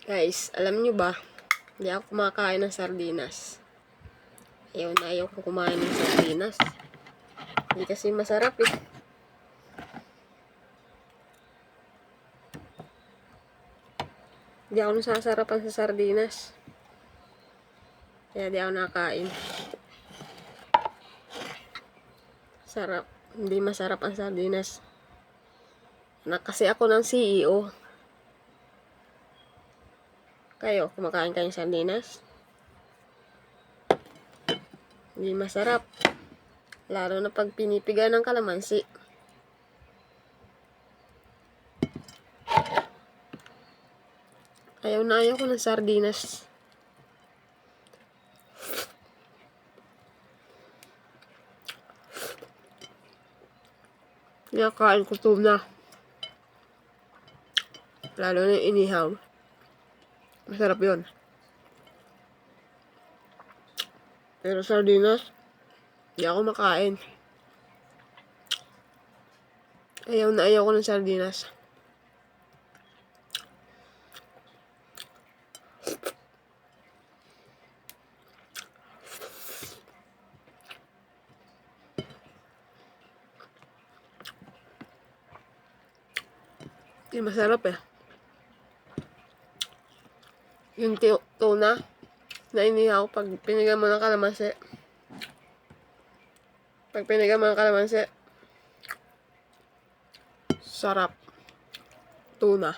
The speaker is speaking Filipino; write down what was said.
Guys, alam nyo ba, hindi ako kumakain ng sardinas. Ayaw ko kumain ng sardinas. Hindi kasi masarap eh. Hindi ako nasasarapan sa sardinas. Kaya di ako nakain. Sarap. Hindi masarap ang sardinas. Anak kasi ako ng CEO. Kayo, kumakain kayong sardinas? Hindi masarap. Lalo na pag pinipiga ng kalamansi. Ayaw ko ng sardinas. Kinakain ko tuna. Lalo na yung inihaw. Masarap yun. Pero sardinas, hindi ako makain. Ayaw ko ng sardinas. Hindi masarap eh. Yung tuna na inihaw pag piniga mo ng kalamansi. Pag piniga mo ng kalamansi, sarap. Tuna.